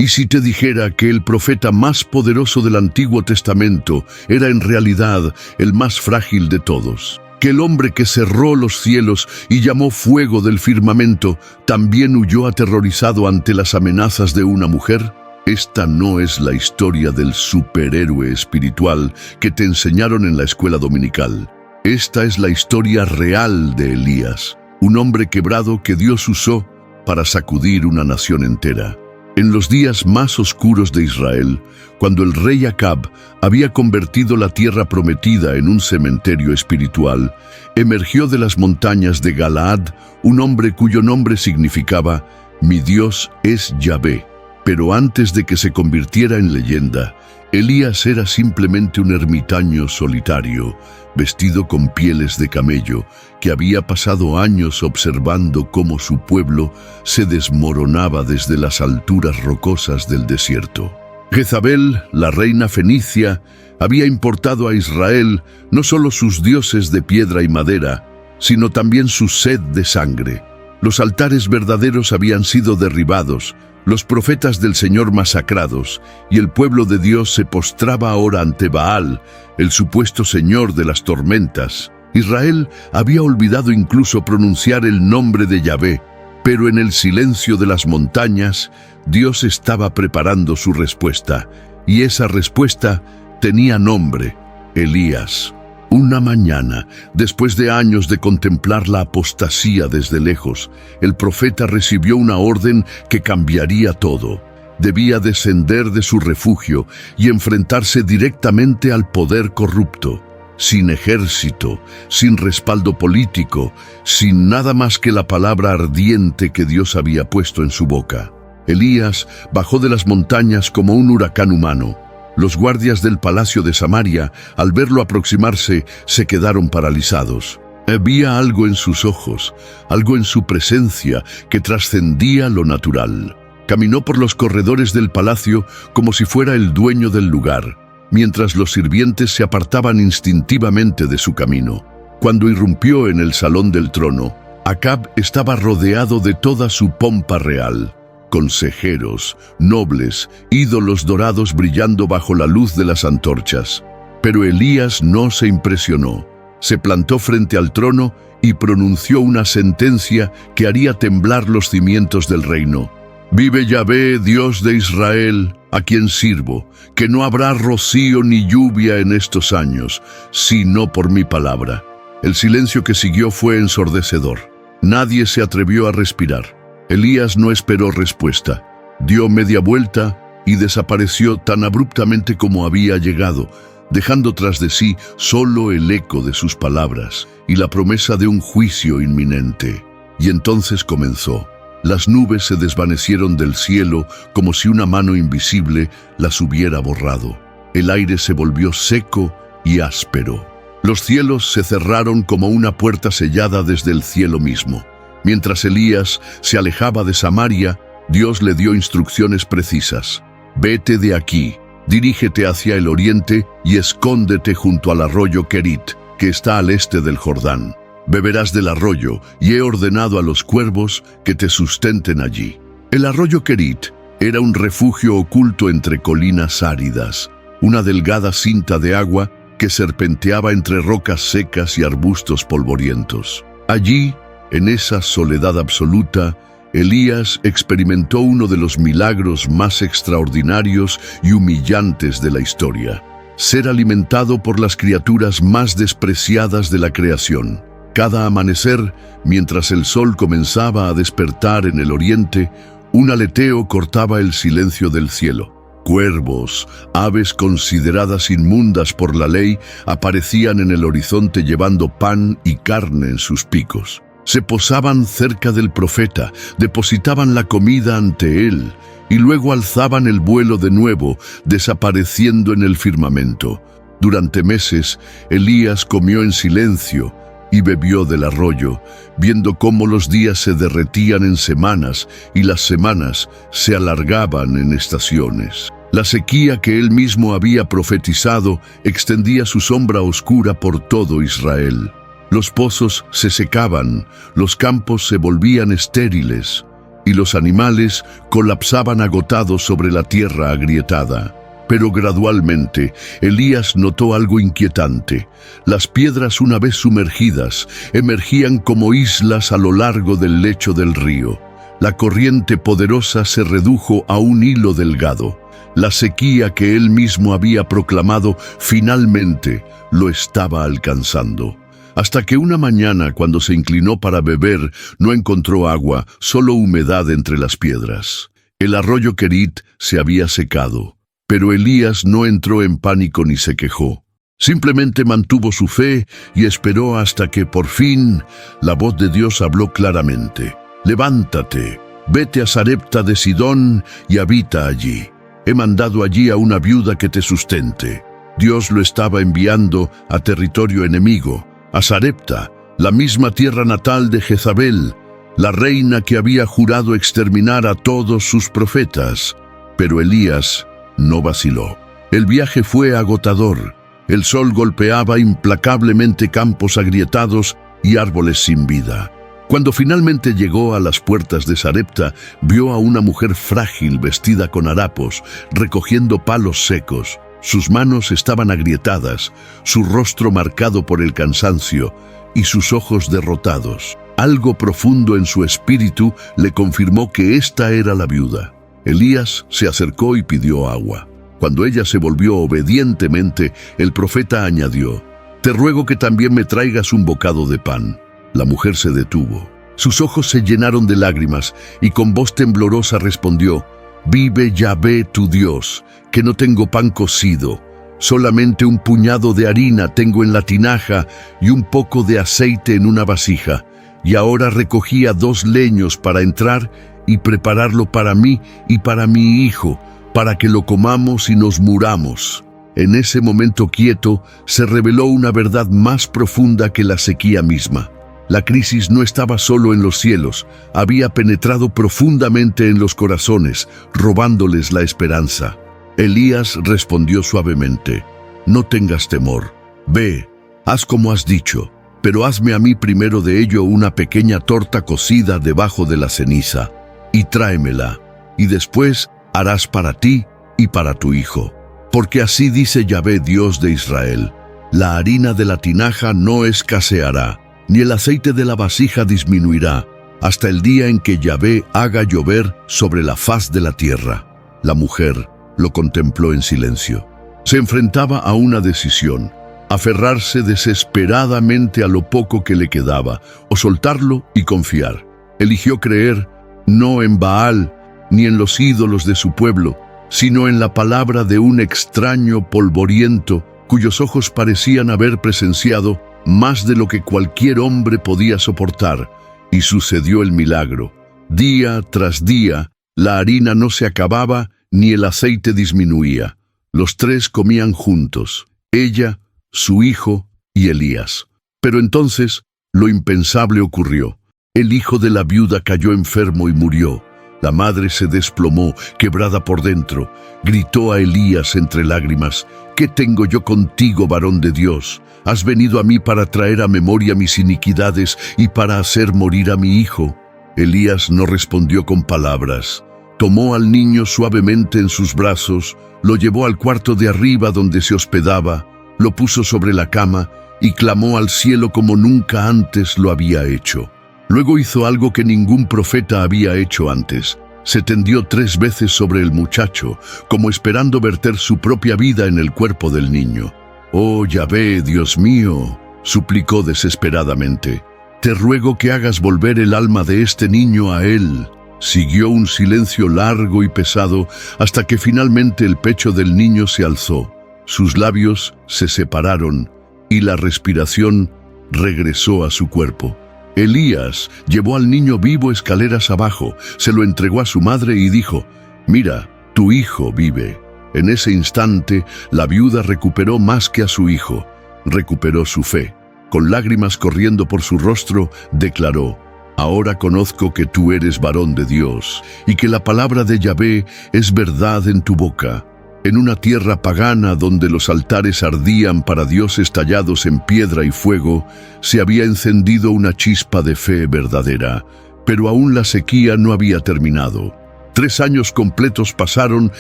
¿Y si te dijera que el profeta más poderoso del Antiguo Testamento era en realidad el más frágil de todos? Que el hombre que cerró los cielos y llamó fuego del firmamento también huyó aterrorizado ante las amenazas de una mujer. Esta no es la historia del superhéroe espiritual que te enseñaron en la escuela dominical. Esta es la historia real de Elías, un hombre quebrado que Dios usó para sacudir una nación entera. En los días más oscuros de Israel, cuando el rey Acab había convertido la tierra prometida en un cementerio espiritual, emergió de las montañas de Galaad un hombre cuyo nombre significaba «Mi Dios es Yahvé». Pero antes de que se convirtiera en leyenda, Elías era simplemente un ermitaño solitario, vestido con pieles de camello, que había pasado años observando cómo su pueblo se desmoronaba desde las alturas rocosas del desierto. Jezabel, la reina fenicia, había importado a Israel no solo sus dioses de piedra y madera, sino también su sed de sangre. Los altares verdaderos habían sido derribados, los profetas del Señor masacrados, y el pueblo de Dios se postraba ahora ante Baal, el supuesto señor de las tormentas. Israel había olvidado incluso pronunciar el nombre de Yahvé, pero en el silencio de las montañas, Dios estaba preparando su respuesta, y esa respuesta tenía nombre: Elías. Una mañana, después de años de contemplar la apostasía desde lejos, el profeta recibió una orden que cambiaría todo. Debía descender de su refugio y enfrentarse directamente al poder corrupto, sin ejército, sin respaldo político, sin nada más que la palabra ardiente que Dios había puesto en su boca. Elías bajó de las montañas como un huracán humano. Los guardias del palacio de Samaria, al verlo aproximarse, se quedaron paralizados. Había algo en sus ojos, algo en su presencia que trascendía lo natural. Caminó por los corredores del palacio como si fuera el dueño del lugar, mientras los sirvientes se apartaban instintivamente de su camino. Cuando irrumpió en el salón del trono, Acab estaba rodeado de toda su pompa real. Consejeros, nobles, ídolos dorados brillando bajo la luz de las antorchas. Pero Elías no se impresionó. Se plantó frente al trono y pronunció una sentencia que haría temblar los cimientos del reino. «Vive Yahvé, Dios de Israel, a quien sirvo, que no habrá rocío ni lluvia en estos años, sino por mi palabra». El silencio que siguió fue ensordecedor. Nadie se atrevió a respirar. Elías no esperó respuesta. Dio media vuelta y desapareció tan abruptamente como había llegado, dejando tras de sí solo el eco de sus palabras y la promesa de un juicio inminente. Y entonces comenzó. Las nubes se desvanecieron del cielo como si una mano invisible las hubiera borrado. El aire se volvió seco y áspero. Los cielos se cerraron como una puerta sellada desde el cielo mismo. Mientras Elías se alejaba de Samaria, Dios le dio instrucciones precisas. «Vete de aquí, dirígete hacia el oriente y escóndete junto al arroyo Kerit, que está al este del Jordán. Beberás del arroyo y he ordenado a los cuervos que te sustenten allí». El arroyo Kerit era un refugio oculto entre colinas áridas, una delgada cinta de agua que serpenteaba entre rocas secas y arbustos polvorientos. Allí, en esa soledad absoluta, Elías experimentó uno de los milagros más extraordinarios y humillantes de la historia: ser alimentado por las criaturas más despreciadas de la creación. Cada amanecer, mientras el sol comenzaba a despertar en el oriente, un aleteo cortaba el silencio del cielo. Cuervos, aves consideradas inmundas por la ley, aparecían en el horizonte llevando pan y carne en sus picos. Se posaban cerca del profeta, depositaban la comida ante él y luego alzaban el vuelo de nuevo, desapareciendo en el firmamento. Durante meses, Elías comió en silencio y bebió del arroyo, viendo cómo los días se derretían en semanas y las semanas se alargaban en estaciones. La sequía que él mismo había profetizado extendía su sombra oscura por todo Israel. Los pozos se secaban, los campos se volvían estériles, y y los animales colapsaban agotados sobre la tierra agrietada. Pero gradualmente, Elías notó algo inquietante. Las piedras, una vez sumergidas, emergían como islas a lo largo del lecho del río. La corriente poderosa se redujo a un hilo delgado. La sequía que él mismo había proclamado finalmente lo estaba alcanzando. Hasta que una mañana, cuando se inclinó para beber, no encontró agua, solo humedad entre las piedras. El arroyo Kerit se había secado. Pero Elías no entró en pánico ni se quejó. Simplemente mantuvo su fe y esperó hasta que, por fin, la voz de Dios habló claramente. «Levántate, vete a Sarepta de Sidón y habita allí. He mandado allí a una viuda que te sustente». Dios lo estaba enviando a territorio enemigo, a Sarepta, la misma tierra natal de Jezabel, la reina que había jurado exterminar a todos sus profetas. Pero Elías no vaciló. El viaje fue agotador. El sol golpeaba implacablemente campos agrietados y árboles sin vida. Cuando finalmente llegó a las puertas de Sarepta, vio a una mujer frágil vestida con harapos, recogiendo palos secos. Sus manos estaban agrietadas, su rostro marcado por el cansancio y sus ojos derrotados. Algo profundo en su espíritu le confirmó que esta era la viuda. Elías se acercó y pidió agua. Cuando ella se volvió obedientemente, el profeta añadió: «Te ruego que también me traigas un bocado de pan». La mujer se detuvo. Sus ojos se llenaron de lágrimas y con voz temblorosa respondió: «Vive Yahvé tu Dios, que no tengo pan cocido. Solamente un puñado de harina tengo en la tinaja y un poco de aceite en una vasija. Y ahora recogía 2 leños para entrar y prepararlo para mí y para mi hijo, para que lo comamos y nos muramos». En ese momento quieto se reveló una verdad más profunda que la sequía misma. La crisis no estaba solo en los cielos, había penetrado profundamente en los corazones, robándoles la esperanza. Elías respondió suavemente: «No tengas temor. Ve, haz como has dicho, pero hazme a mí primero de ello una pequeña torta cocida debajo de la ceniza, y tráemela, y después harás para ti y para tu hijo. Porque así dice Yahvé, Dios de Israel: la harina de la tinaja no escaseará, ni el aceite de la vasija disminuirá, hasta el día en que Yahvé haga llover sobre la faz de la tierra». La mujer lo contempló en silencio. Se enfrentaba a una decisión: aferrarse desesperadamente a lo poco que le quedaba, o soltarlo y confiar. Eligió creer, no en Baal, ni en los ídolos de su pueblo, sino en la palabra de un extraño polvoriento cuyos ojos parecían haber presenciado más de lo que cualquier hombre podía soportar. Y sucedió el milagro. Día tras día, la harina no se acababa ni el aceite disminuía. Los 3 comían juntos, ella, su hijo y Elías. Pero entonces, lo impensable ocurrió. El hijo de la viuda cayó enfermo y murió. La madre se desplomó, quebrada por dentro. Gritó a Elías entre lágrimas: «¿Qué tengo yo contigo, varón de Dios? Has venido a mí para traer a memoria mis iniquidades y para hacer morir a mi hijo». Elías no respondió con palabras. Tomó al niño suavemente en sus brazos, lo llevó al cuarto de arriba donde se hospedaba, lo puso sobre la cama y clamó al cielo como nunca antes lo había hecho. Luego hizo algo que ningún profeta había hecho antes. Se tendió 3 veces sobre el muchacho, como esperando verter su propia vida en el cuerpo del niño. «Oh Yahvé, Dios mío», suplicó desesperadamente, «te ruego que hagas volver el alma de este niño a él». Siguió un silencio largo y pesado hasta que finalmente el pecho del niño se alzó. Sus labios se separaron y la respiración regresó a su cuerpo. Elías llevó al niño vivo escaleras abajo, se lo entregó a su madre y dijo: «Mira, tu hijo vive». En ese instante, la viuda recuperó más que a su hijo, recuperó su fe. Con lágrimas corriendo por su rostro, declaró: «Ahora conozco que tú eres varón de Dios, y que la palabra de Yahvé es verdad en tu boca». En una tierra pagana donde los altares ardían para dioses tallados en piedra y fuego, se había encendido una chispa de fe verdadera. Pero aún la sequía no había terminado. 3 años completos pasaron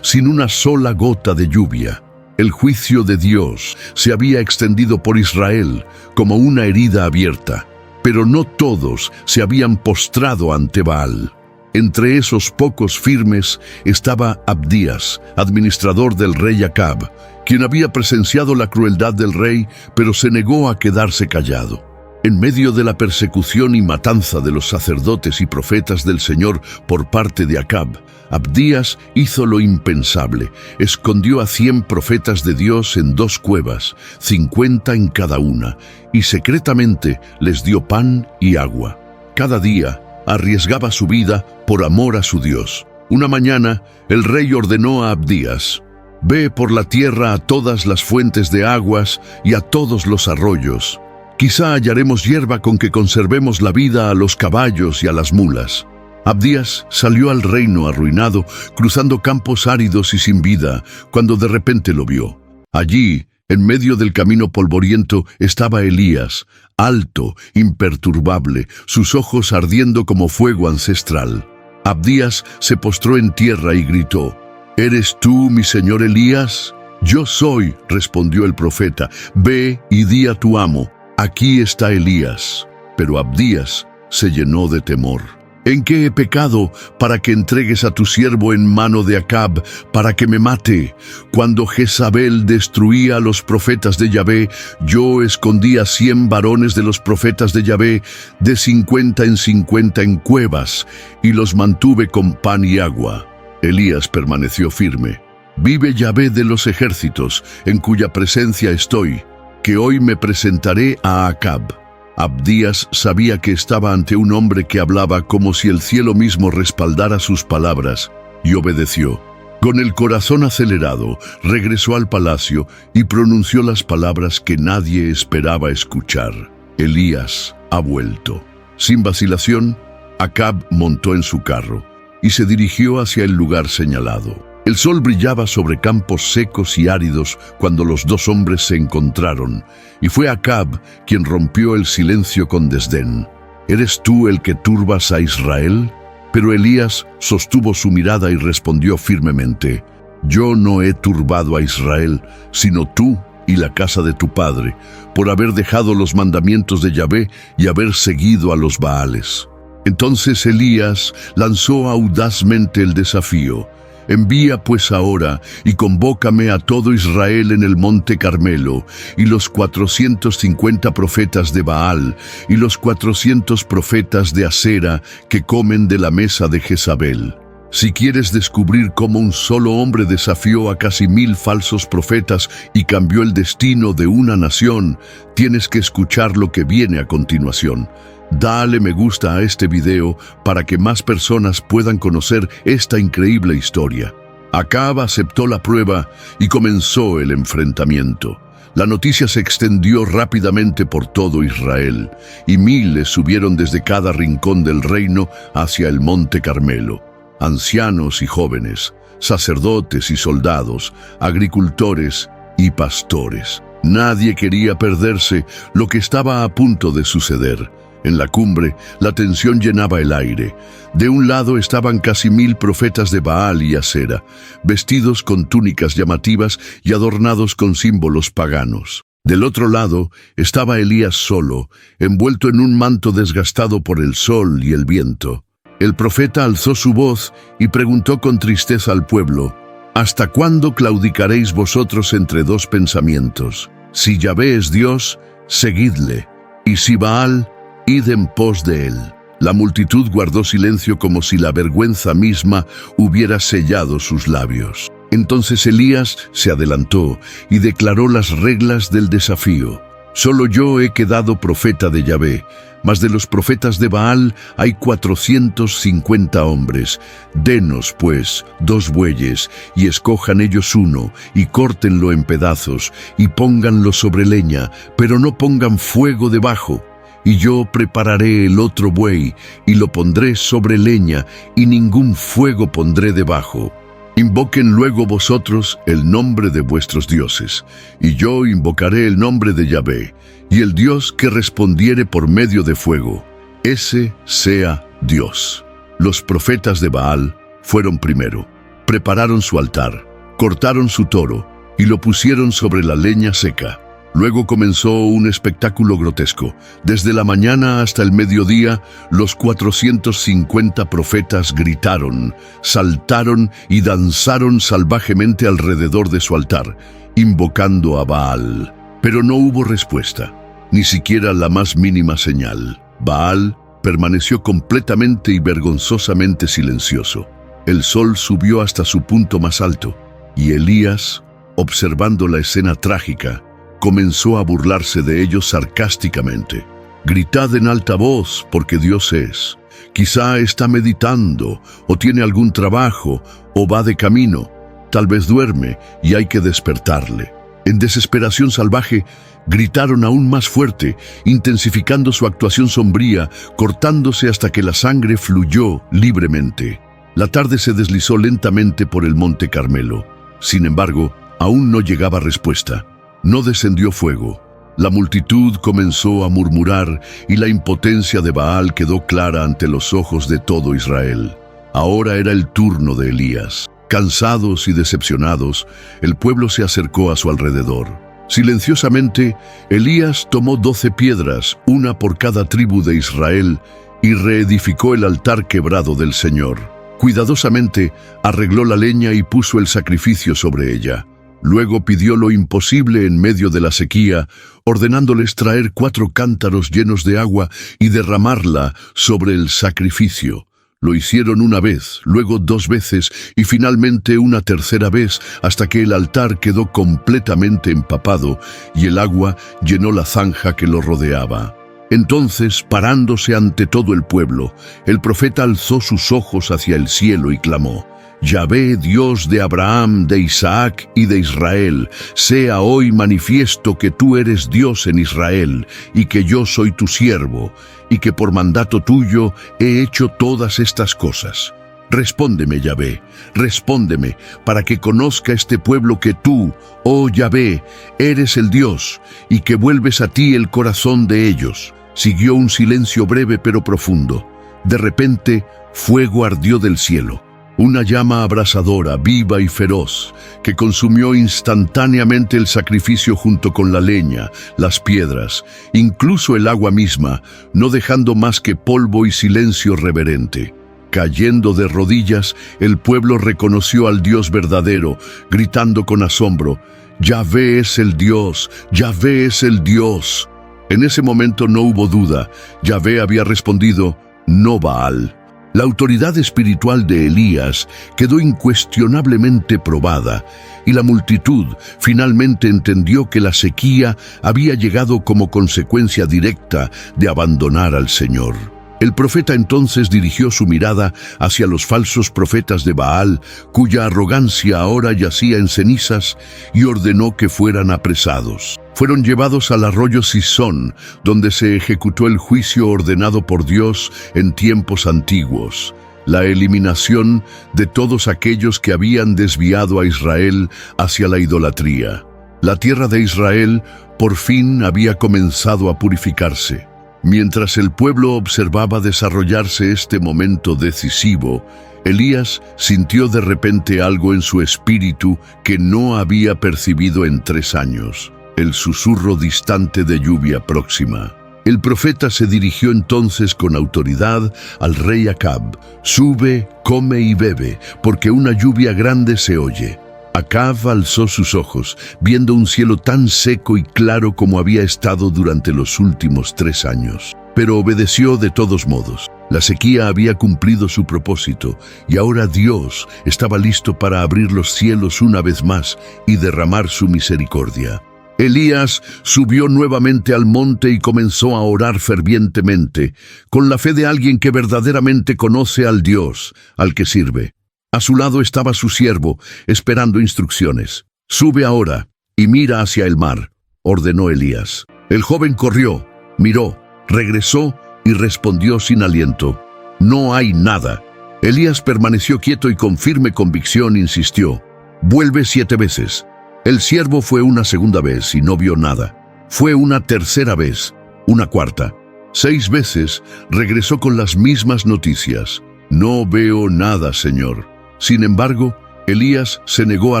sin una sola gota de lluvia. El juicio de Dios se había extendido por Israel como una herida abierta, pero no todos se habían postrado ante Baal. Entre esos pocos firmes estaba Abdías, administrador del rey Acab, quien había presenciado la crueldad del rey, pero se negó a quedarse callado. En medio de la persecución y matanza de los sacerdotes y profetas del Señor por parte de Acab, Abdías hizo lo impensable. Escondió a 100 profetas de Dios en 2 cuevas, 50 en cada una, y secretamente les dio pan y agua. Cada día arriesgaba su vida por amor a su Dios. Una mañana, el rey ordenó a Abdías: «Ve por la tierra a todas las fuentes de aguas y a todos los arroyos. Quizá hallaremos hierba con que conservemos la vida a los caballos y a las mulas». Abdías salió al reino arruinado, cruzando campos áridos y sin vida, cuando de repente lo vio. Allí, en medio del camino polvoriento, estaba Elías, alto, imperturbable, sus ojos ardiendo como fuego ancestral. Abdías se postró en tierra y gritó: «¿Eres tú, mi señor Elías?». «Yo soy», respondió el profeta. «Ve y di a tu amo: aquí está Elías». Pero Abdías se llenó de temor. «¿En qué he pecado para que entregues a tu siervo en mano de Acab para que me mate? Cuando Jezabel destruía a los profetas de Yahvé, yo escondí a 100 varones de los profetas de Yahvé, de 50 en 50 en cuevas, y los mantuve con pan y agua». Elías permaneció firme. «Vive Yahvé de los ejércitos, en cuya presencia estoy, que hoy me presentaré a Acab». Abdías sabía que estaba ante un hombre que hablaba como si el cielo mismo respaldara sus palabras, y obedeció. Con el corazón acelerado, regresó al palacio y pronunció las palabras que nadie esperaba escuchar: «Elías ha vuelto». Sin vacilación, Acab montó en su carro y se dirigió hacia el lugar señalado. El sol brillaba sobre campos secos y áridos cuando los 2 hombres se encontraron, y fue Acab quien rompió el silencio con desdén. «¿Eres tú el que turbas a Israel?». Pero Elías sostuvo su mirada y respondió firmemente: «Yo no he turbado a Israel, sino tú y la casa de tu padre, por haber dejado los mandamientos de Yahvé y haber seguido a los Baales». Entonces Elías lanzó audazmente el desafío: «Envía pues ahora y convócame a todo Israel en el monte Carmelo, y los 450 profetas de Baal, y los 400 profetas de Asera que comen de la mesa de Jezabel». Si quieres descubrir cómo un solo hombre desafió a casi 1000 falsos profetas y cambió el destino de una nación, tienes que escuchar lo que viene a continuación. Dale me gusta a este video para que más personas puedan conocer esta increíble historia. Acab aceptó la prueba y comenzó el enfrentamiento. La noticia se extendió rápidamente por todo Israel, y miles subieron desde cada rincón del reino hacia el monte Carmelo. Ancianos y jóvenes, sacerdotes y soldados, agricultores y pastores. Nadie quería perderse lo que estaba a punto de suceder. En la cumbre, la tensión llenaba el aire. De un lado estaban casi 1000 profetas de Baal y Asera, vestidos con túnicas llamativas y adornados con símbolos paganos. Del otro lado estaba Elías solo, envuelto en un manto desgastado por el sol y el viento. El profeta alzó su voz y preguntó con tristeza al pueblo: «¿Hasta cuándo claudicaréis vosotros entre 2 pensamientos? Si Yahvé es Dios, seguidle, y si Baal, id en pos de él». La multitud guardó silencio como si la vergüenza misma hubiera sellado sus labios. Entonces Elías se adelantó y declaró las reglas del desafío: «Solo yo he quedado profeta de Yahvé, mas de los profetas de Baal hay 450 hombres. Denos, pues, 2 bueyes, y escojan ellos uno, y córtenlo en pedazos, y pónganlo sobre leña, pero no pongan fuego debajo. Y yo prepararé el otro buey, y lo pondré sobre leña, y ningún fuego pondré debajo. Invoquen luego vosotros el nombre de vuestros dioses, y yo invocaré el nombre de Yahvé, y el Dios que respondiere por medio de fuego. ese sea Dios. Los profetas de Baal fueron primero. Prepararon su altar, cortaron su toro y lo pusieron sobre la leña seca. Luego comenzó un espectáculo grotesco. Desde la mañana hasta el mediodía, los 450 profetas gritaron, saltaron y danzaron salvajemente alrededor de su altar, invocando a Baal. Pero no hubo respuesta, ni siquiera la más mínima señal. Baal permaneció completamente y vergonzosamente silencioso. El sol subió hasta su punto más alto, y Elías, observando la escena trágica, comenzó a burlarse de ellos sarcásticamente. «Gritad en alta voz, porque Dios es. Quizá está meditando, o tiene algún trabajo, o va de camino. Tal vez duerme, y hay que despertarle». En desesperación salvaje, gritaron aún más fuerte, intensificando su actuación sombría, cortándose hasta que la sangre fluyó libremente. La tarde se deslizó lentamente por el monte Carmelo. Sin embargo, aún no llegaba respuesta. No descendió fuego. La multitud comenzó a murmurar y la impotencia de Baal quedó clara ante los ojos de todo Israel. Ahora era el turno de Elías. Cansados y decepcionados, el pueblo se acercó a su alrededor. Silenciosamente, Elías tomó 12 piedras, una por cada tribu de Israel, y reedificó el altar quebrado del Señor. Cuidadosamente arregló la leña y puso el sacrificio sobre ella. Luego pidió lo imposible en medio de la sequía, ordenándoles traer 4 cántaros llenos de agua y derramarla sobre el sacrificio. Lo hicieron una vez, luego 2 veces y finalmente una tercera vez, hasta que el altar quedó completamente empapado y el agua llenó la zanja que lo rodeaba. Entonces, parándose ante todo el pueblo, el profeta alzó sus ojos hacia el cielo y clamó: «Yahvé, Dios de Abraham, de Isaac y de Israel, sea hoy manifiesto que tú eres Dios en Israel, y que yo soy tu siervo, y que por mandato tuyo he hecho todas estas cosas. Respóndeme, Yahvé, respóndeme, para que conozca este pueblo que tú, oh Yahvé, eres el Dios, y que vuelves a ti el corazón de ellos». Siguió un silencio breve pero profundo. De repente, fuego ardió del cielo. Una llama abrasadora, viva y feroz, que consumió instantáneamente el sacrificio junto con la leña, las piedras, incluso el agua misma, no dejando más que polvo y silencio reverente. Cayendo de rodillas, el pueblo reconoció al Dios verdadero, gritando con asombro: «Yahvé es el Dios, Yahvé es el Dios». En ese momento no hubo duda. Yahvé había respondido: «No Baal». La autoridad espiritual de Elías quedó incuestionablemente probada, y la multitud finalmente entendió que la sequía había llegado como consecuencia directa de abandonar al Señor. El profeta entonces dirigió su mirada hacia los falsos profetas de Baal, cuya arrogancia ahora yacía en cenizas, y ordenó que fueran apresados. Fueron llevados al arroyo Sison, donde se ejecutó el juicio ordenado por Dios en tiempos antiguos: la eliminación de todos aquellos que habían desviado a Israel hacia la idolatría. La tierra de Israel por fin había comenzado a purificarse. Mientras el pueblo observaba desarrollarse este momento decisivo, Elías sintió de repente algo en su espíritu que no había percibido en 3 años: el susurro distante de lluvia próxima. El profeta se dirigió entonces con autoridad al rey Acab: «Sube, come y bebe, porque una lluvia grande se oye». Acab alzó sus ojos, viendo un cielo tan seco y claro como había estado durante los últimos 3 años. Pero obedeció de todos modos. La sequía había cumplido su propósito, y ahora Dios estaba listo para abrir los cielos una vez más y derramar su misericordia. Elías subió nuevamente al monte y comenzó a orar fervientemente, con la fe de alguien que verdaderamente conoce al Dios al que sirve. A su lado estaba su siervo, esperando instrucciones. «Sube ahora y mira hacia el mar», ordenó Elías. El joven corrió, miró, regresó y respondió sin aliento: «No hay nada». Elías permaneció quieto y con firme convicción insistió: «Vuelve 7 veces». El siervo fue una segunda vez y no vio nada. Fue una tercera vez, una cuarta. 6 veces regresó con las mismas noticias. No veo nada, Señor. Sin embargo, Elías se negó a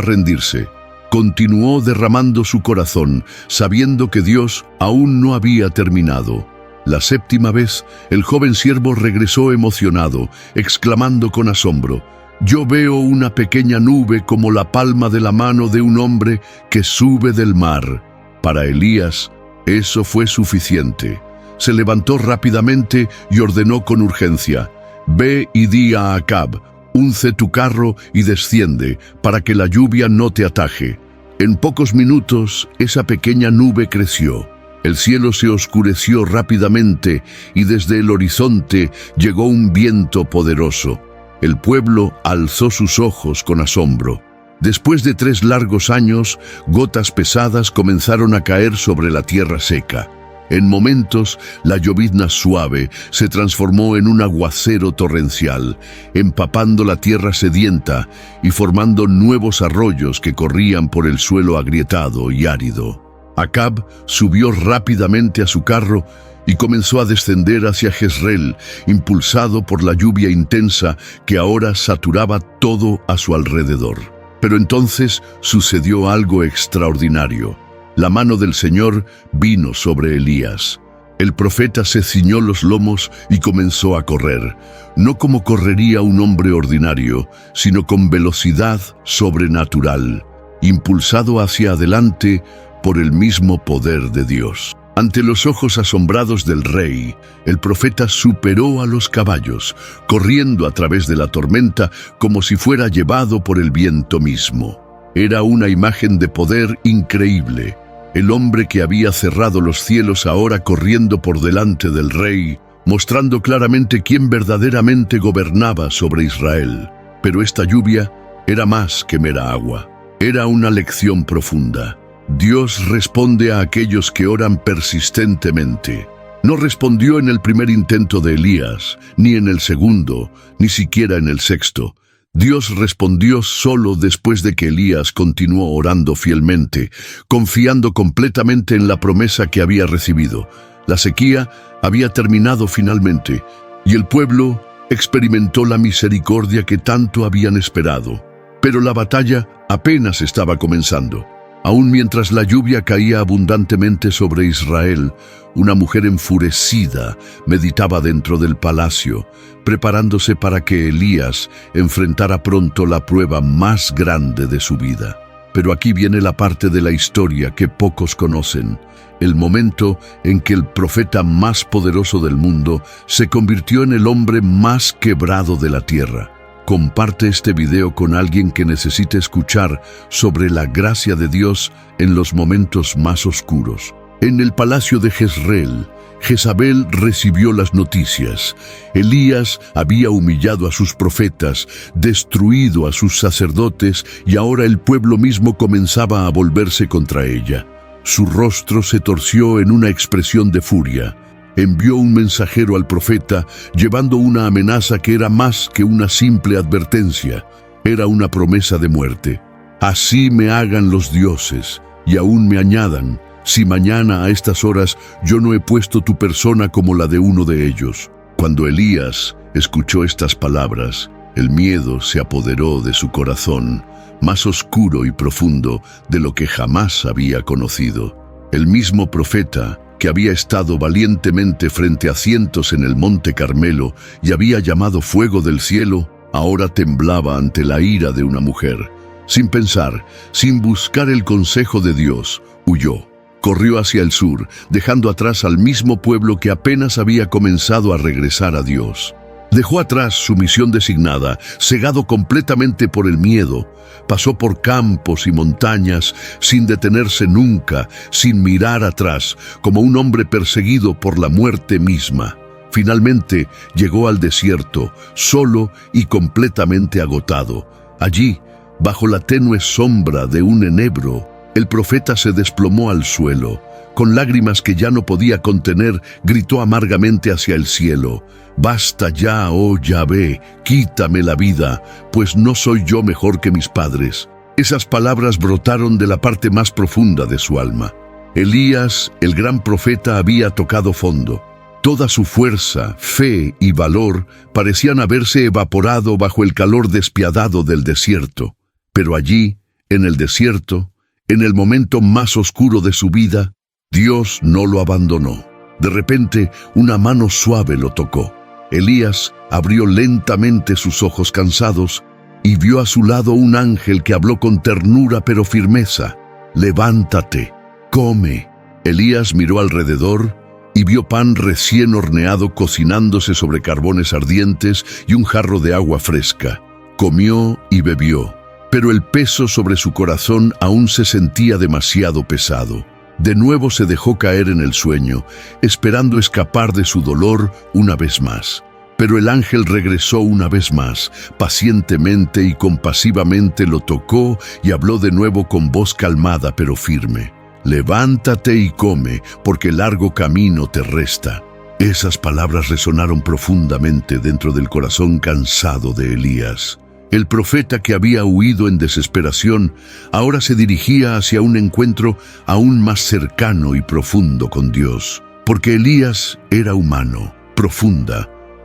rendirse. Continuó derramando su corazón, sabiendo que Dios aún no había terminado. La 7ª vez, el joven siervo regresó emocionado, exclamando con asombro: «Yo veo una pequeña nube como la palma de la mano de un hombre que sube del mar». Para Elías, eso fue suficiente. Se levantó rápidamente y ordenó con urgencia: «Ve y di a Acab, unce tu carro y desciende, para que la lluvia no te ataje». En pocos minutos, esa pequeña nube creció. El cielo se oscureció rápidamente y desde el horizonte llegó un viento poderoso. El pueblo alzó sus ojos con asombro. Después de 3 largos años, gotas pesadas comenzaron a caer sobre la tierra seca. En momentos, la llovizna suave se transformó en un aguacero torrencial, empapando la tierra sedienta y formando nuevos arroyos que corrían por el suelo agrietado y árido. Acab subió rápidamente a su carro y comenzó a descender hacia Jezreel, impulsado por la lluvia intensa que ahora saturaba todo a su alrededor. Pero entonces sucedió algo extraordinario. La mano del Señor vino sobre Elías. El profeta se ciñó los lomos y comenzó a correr, no como correría un hombre ordinario, sino con velocidad sobrenatural, impulsado hacia adelante por el mismo poder de Dios. Ante los ojos asombrados del rey, el profeta superó a los caballos, corriendo a través de la tormenta como si fuera llevado por el viento mismo. Era una imagen de poder increíble. El hombre que había cerrado los cielos ahora corriendo por delante del rey, mostrando claramente quién verdaderamente gobernaba sobre Israel. Pero esta lluvia era más que mera agua. Era una lección profunda. Dios responde a aquellos que oran persistentemente. No respondió en el primer intento de Elías, ni en el segundo, ni siquiera en el 6º. Dios respondió solo después de que Elías continuó orando fielmente, confiando completamente en la promesa que había recibido. La sequía había terminado finalmente, y el pueblo experimentó la misericordia que tanto habían esperado. Pero la batalla apenas estaba comenzando. Aún mientras la lluvia caía abundantemente sobre Israel, una mujer enfurecida meditaba dentro del palacio, preparándose para que Elías enfrentara pronto la prueba más grande de su vida. Pero aquí viene la parte de la historia que pocos conocen, el momento en que el profeta más poderoso del mundo se convirtió en el hombre más quebrado de la tierra. Comparte este video con alguien que necesite escuchar sobre la gracia de Dios en los momentos más oscuros. En el palacio de Jezreel, Jezabel recibió las noticias. Elías había humillado a sus profetas, destruido a sus sacerdotes y ahora el pueblo mismo comenzaba a volverse contra ella. Su rostro se torció en una expresión de furia. Envió un mensajero al profeta llevando una amenaza que era más que una simple advertencia. Era una promesa de muerte. «Así me hagan los dioses, y aún me añadan, si mañana a estas horas yo no he puesto tu persona como la de uno de ellos». Cuando Elías escuchó estas palabras, el miedo se apoderó de su corazón, más oscuro y profundo de lo que jamás había conocido. El mismo profeta, que había estado valientemente frente a cientos en el Monte Carmelo y había llamado fuego del cielo, ahora temblaba ante la ira de una mujer. Sin pensar, sin buscar el consejo de Dios, huyó. Corrió hacia el sur, dejando atrás al mismo pueblo que apenas había comenzado a regresar a Dios. Dejó atrás su misión designada, cegado completamente por el miedo. Pasó por campos y montañas sin detenerse nunca, sin mirar atrás, como un hombre perseguido por la muerte misma. Finalmente llegó al desierto, solo y completamente agotado. Allí, bajo la tenue sombra de un enebro, el profeta se desplomó al suelo. Con lágrimas que ya no podía contener, gritó amargamente hacia el cielo: «Basta ya, oh Yahvé, quítame la vida, pues no soy yo mejor que mis padres». Esas palabras brotaron de la parte más profunda de su alma. Elías, el gran profeta, había tocado fondo. Toda su fuerza, fe y valor parecían haberse evaporado bajo el calor despiadado del desierto. Pero allí, en el desierto, en el momento más oscuro de su vida, Dios no lo abandonó. De repente, una mano suave lo tocó. Elías abrió lentamente sus ojos cansados y vio a su lado un ángel que habló con ternura pero firmeza. «Levántate, come». Elías miró alrededor y vio pan recién horneado cocinándose sobre carbones ardientes y un jarro de agua fresca. Comió y bebió, pero el peso sobre su corazón aún se sentía demasiado pesado. De nuevo se dejó caer en el sueño, esperando escapar de su dolor una vez más. Pero el ángel regresó una vez más, pacientemente y compasivamente lo tocó y habló de nuevo con voz calmada pero firme. «Levántate y come, porque el largo camino te resta». Esas palabras resonaron profundamente dentro del corazón cansado de Elías. El profeta que había huido en desesperación ahora se dirigía hacia un encuentro aún más cercano y profundo con Dios, porque Elías era humano,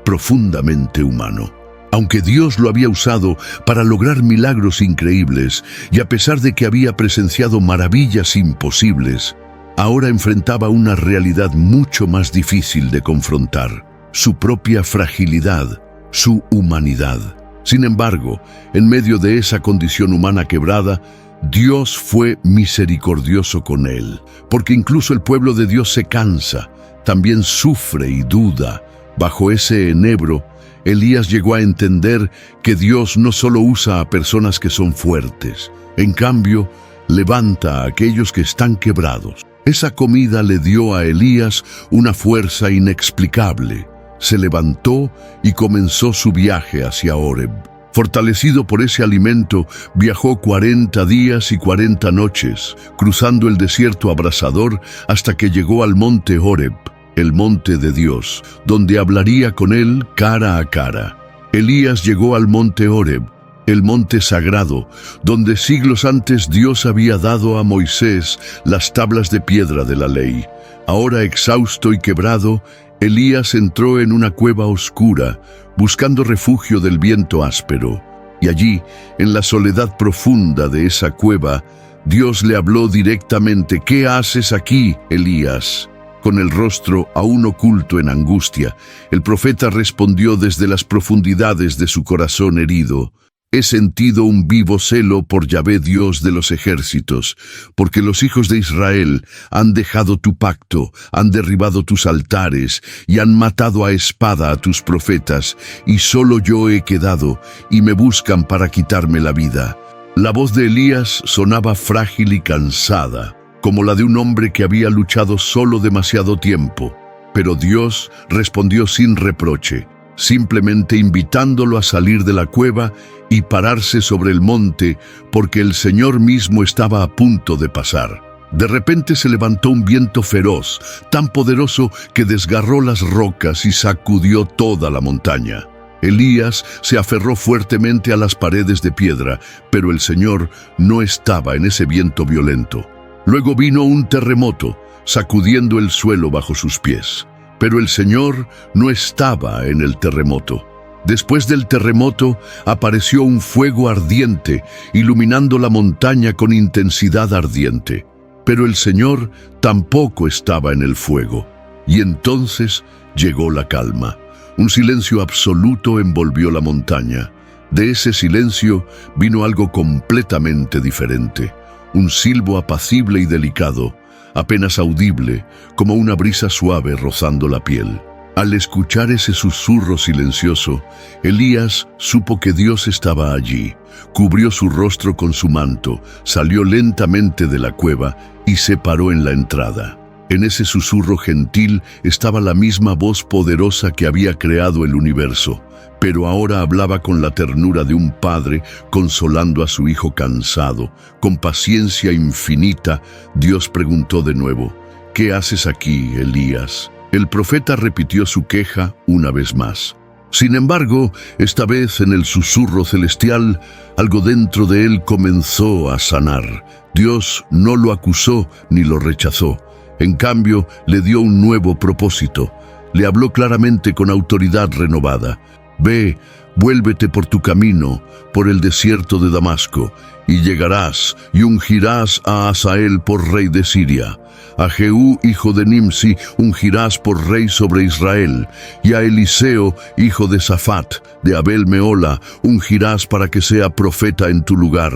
profundamente humano. Aunque Dios lo había usado para lograr milagros increíbles y a pesar de que había presenciado maravillas imposibles, ahora enfrentaba una realidad mucho más difícil de confrontar: su propia fragilidad, su humanidad. Sin embargo, en medio de esa condición humana quebrada, Dios fue misericordioso con él, porque incluso el pueblo de Dios se cansa, también sufre y duda. Bajo ese enebro, Elías llegó a entender que Dios no solo usa a personas que son fuertes, en cambio, levanta a aquellos que están quebrados. Esa comida le dio a Elías una fuerza inexplicable. Se levantó y comenzó su viaje hacia Horeb. Fortalecido por ese alimento, viajó 40 días y 40 noches, cruzando el desierto abrasador hasta que llegó al monte Horeb, el monte de Dios, donde hablaría con él cara a cara. Elías llegó al monte Horeb, el monte sagrado, donde siglos antes Dios había dado a Moisés las tablas de piedra de la ley. Ahora exhausto y quebrado, Elías entró en una cueva oscura, buscando refugio del viento áspero. Y allí, en la soledad profunda de esa cueva, Dios le habló directamente. «¿Qué haces aquí, Elías?». Con el rostro aún oculto en angustia, el profeta respondió desde las profundidades de su corazón herido: «He sentido un vivo celo por Yahvé, Dios de los ejércitos, porque los hijos de Israel han dejado tu pacto, han derribado tus altares y han matado a espada a tus profetas, y solo yo he quedado, y me buscan para quitarme la vida». La voz de Elías sonaba frágil y cansada, como la de un hombre que había luchado solo demasiado tiempo. Pero Dios respondió sin reproche, simplemente invitándolo a salir de la cueva y pararse sobre el monte, porque el Señor mismo estaba a punto de pasar. De repente se levantó un viento feroz, tan poderoso que desgarró las rocas y sacudió toda la montaña. Elías se aferró fuertemente a las paredes de piedra, pero el Señor no estaba en ese viento violento. Luego vino un terremoto, sacudiendo el suelo bajo sus pies. Pero el Señor no estaba en el terremoto. Después del terremoto apareció un fuego ardiente, iluminando la montaña con intensidad ardiente. Pero el Señor tampoco estaba en el fuego. Y entonces llegó la calma. Un silencio absoluto envolvió la montaña. De ese silencio vino algo completamente diferente. Un silbo apacible y delicado, apenas audible, como una brisa suave rozando la piel. Al escuchar ese susurro silencioso, Elías supo que Dios estaba allí. Cubrió su rostro con su manto, salió lentamente de la cueva y se paró en la entrada. En ese susurro gentil estaba la misma voz poderosa que había creado el universo, pero ahora hablaba con la ternura de un padre consolando a su hijo cansado. Con paciencia infinita, Dios preguntó de nuevo: «¿Qué haces aquí, Elías?». El profeta repitió su queja una vez más. Sin embargo, esta vez en el susurro celestial, algo dentro de él comenzó a sanar. Dios no lo acusó ni lo rechazó. En cambio, le dio un nuevo propósito. le habló claramente con autoridad renovada. Ve, vuélvete por tu camino, por el desierto de Damasco, y llegarás y ungirás a Hazael por rey de Siria. A Jehú, hijo de Nimsi, ungirás por rey sobre Israel, y a Eliseo, hijo de Safat, de Abel Meola, ungirás para que sea profeta en tu lugar.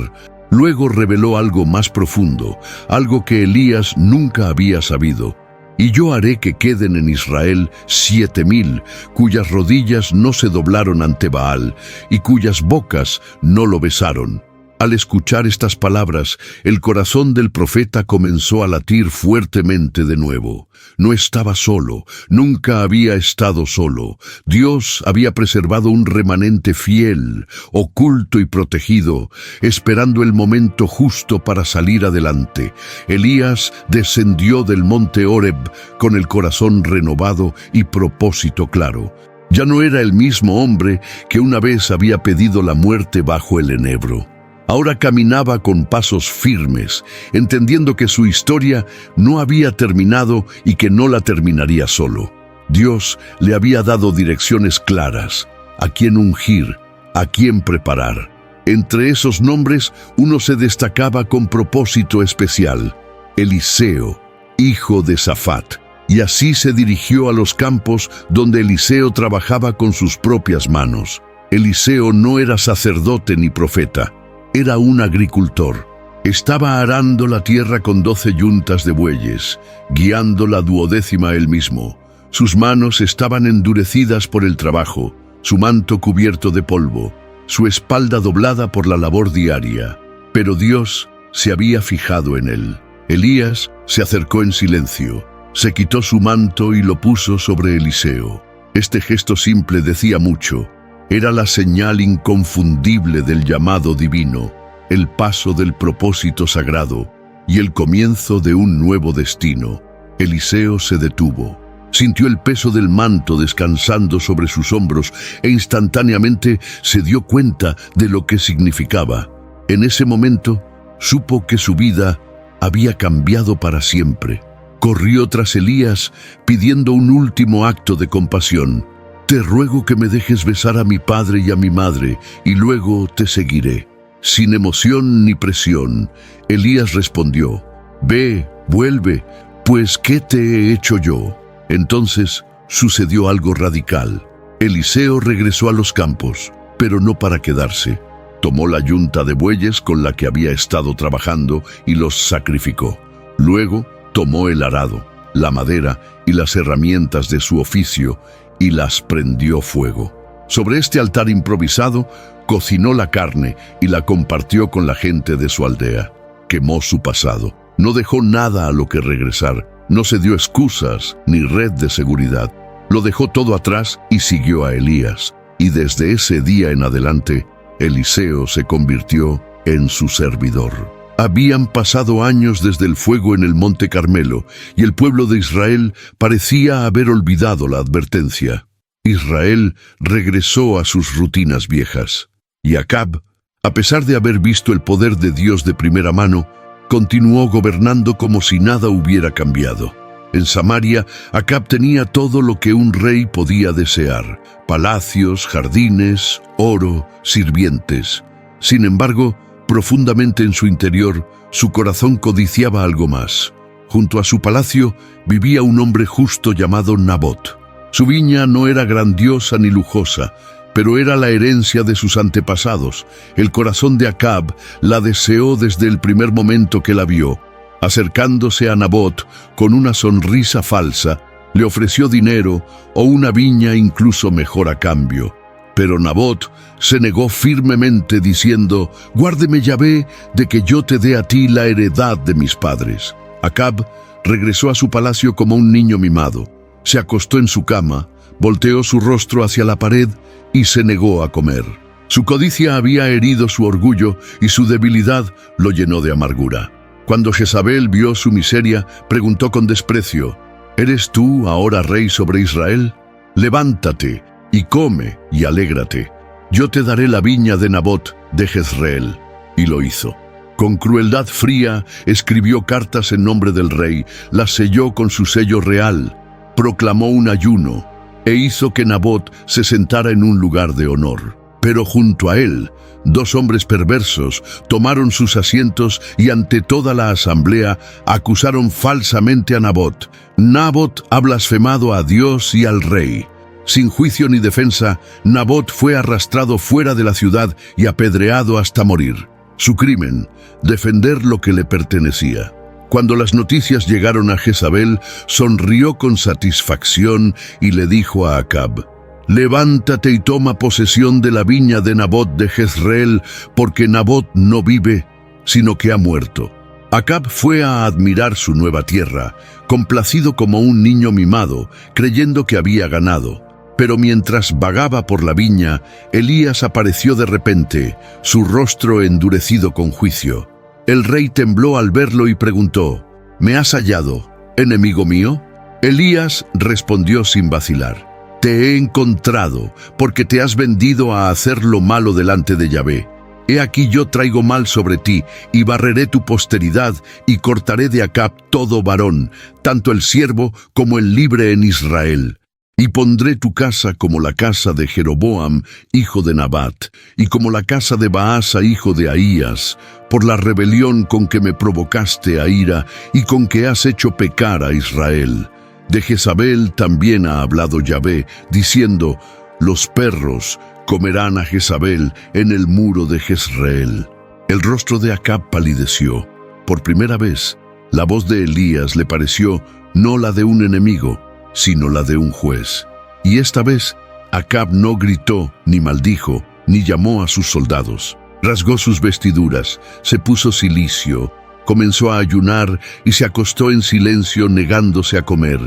Luego reveló algo más profundo, algo que Elías nunca había sabido. Y yo haré que queden en Israel 7,000, cuyas rodillas no se doblaron ante Baal, y cuyas bocas no lo besaron. Al escuchar estas palabras, el corazón del profeta comenzó a latir fuertemente de nuevo. No estaba solo, nunca había estado solo. Dios había preservado un remanente fiel, oculto y protegido, esperando el momento justo para salir adelante. Elías descendió del monte Horeb con el corazón renovado y propósito claro. Ya no era el mismo hombre que una vez había pedido la muerte bajo el enebro. Ahora caminaba con pasos firmes, entendiendo que su historia no había terminado y que no la terminaría solo. Dios le había dado direcciones claras, a quién ungir, a quién preparar. Entre esos nombres, uno se destacaba con propósito especial: Eliseo, hijo de Safat. Y así se dirigió a los campos donde Eliseo trabajaba con sus propias manos. Eliseo no era sacerdote ni profeta. Era un agricultor. Estaba arando la tierra con 12 yuntas de bueyes, guiando la 12ª él mismo. Sus manos estaban endurecidas por el trabajo, su manto cubierto de polvo, su espalda doblada por la labor diaria. Pero Dios se había fijado en él. Elías se acercó en silencio, se quitó su manto y lo puso sobre Eliseo. Este gesto simple decía mucho. Era la señal inconfundible del llamado divino, el paso del propósito sagrado y el comienzo de un nuevo destino. Eliseo se detuvo, sintió el peso del manto descansando sobre sus hombros e instantáneamente se dio cuenta de lo que significaba. En ese momento, supo que su vida había cambiado para siempre. Corrió tras Elías pidiendo un último acto de compasión. Te ruego que me dejes besar a mi padre y a mi madre, y luego te seguiré. Sin emoción ni presión, Elías respondió: Ve, vuelve, pues ¿qué te he hecho yo? Entonces sucedió algo radical. Eliseo regresó a los campos, pero no para quedarse. Tomó la yunta de bueyes con la que había estado trabajando y los sacrificó. Luego tomó el arado, la madera y las herramientas de su oficio y las prendió fuego. Sobre este altar improvisado, cocinó la carne y la compartió con la gente de su aldea. Quemó su pasado. No dejó nada a lo que regresar. No se dio excusas ni red de seguridad. Lo dejó todo atrás y siguió a Elías. Y desde ese día en adelante, Eliseo se convirtió en su servidor. Habían pasado años desde el fuego en el monte Carmelo, y el pueblo de Israel parecía haber olvidado la advertencia. Israel regresó a sus rutinas viejas. Y Acab, a pesar de haber visto el poder de Dios de primera mano, continuó gobernando como si nada hubiera cambiado. En Samaria, Acab tenía todo lo que un rey podía desear: palacios, jardines, oro, sirvientes. Sin embargo, profundamente en su interior, su corazón codiciaba algo más. Junto a su palacio vivía un hombre justo llamado Nabot. Su viña no era grandiosa ni lujosa, pero era la herencia de sus antepasados. El corazón de Acab la deseó desde el primer momento que la vio. Acercándose a Nabot con una sonrisa falsa, le ofreció dinero o una viña incluso mejor a cambio. Pero Nabot se negó firmemente diciendo: «Guárdeme Yahvé de que yo te dé a ti la heredad de mis padres». Acab regresó a su palacio como un niño mimado. Se acostó en su cama, volteó su rostro hacia la pared y se negó a comer. Su codicia había herido su orgullo y su debilidad lo llenó de amargura. Cuando Jezabel vio su miseria, preguntó con desprecio: «¿Eres tú ahora rey sobre Israel? Levántate y come y alégrate. Yo te daré la viña de Nabot de Jezreel». Y lo hizo. Con crueldad fría escribió cartas en nombre del rey, las selló con su sello real. proclamó un ayuno e hizo que Nabot se sentara en un lugar de honor. Pero junto a él, 2 hombres perversos tomaron sus asientos y ante toda la asamblea acusaron falsamente a Nabot. Nabot ha blasfemado a Dios y al rey. Sin juicio ni defensa, Nabot fue arrastrado fuera de la ciudad y apedreado hasta morir. Su crimen, defender lo que le pertenecía. Cuando las noticias llegaron a Jezabel, sonrió con satisfacción y le dijo a Acab: «Levántate y toma posesión de la viña de Nabot de Jezreel, porque Nabot no vive, sino que ha muerto». Acab fue a admirar su nueva tierra, complacido como un niño mimado, creyendo que había ganado. Pero mientras vagaba por la viña, Elías apareció de repente, su rostro endurecido con juicio. El rey tembló al verlo y preguntó: «¿Me has hallado, enemigo mío?». Elías respondió sin vacilar: «Te he encontrado, porque te has vendido a hacer lo malo delante de Yahvé. He aquí yo traigo mal sobre ti, y barreré tu posteridad, y cortaré de Acab todo varón, tanto el siervo como el libre en Israel. Y pondré tu casa como la casa de Jeroboam, hijo de Nabat, y como la casa de Baasa, hijo de Ahías, por la rebelión con que me provocaste a ira, y con que has hecho pecar a Israel. De Jezabel también ha hablado Yahvé, diciendo: los perros comerán a Jezabel en el muro de Jezreel». El rostro de Acab palideció. Por primera vez, la voz de Elías le pareció no la de un enemigo, sino la de un juez. Y esta vez, Acab no gritó, ni maldijo, ni llamó a sus soldados. Rasgó sus vestiduras, se puso cilicio, comenzó a ayunar y se acostó en silencio negándose a comer.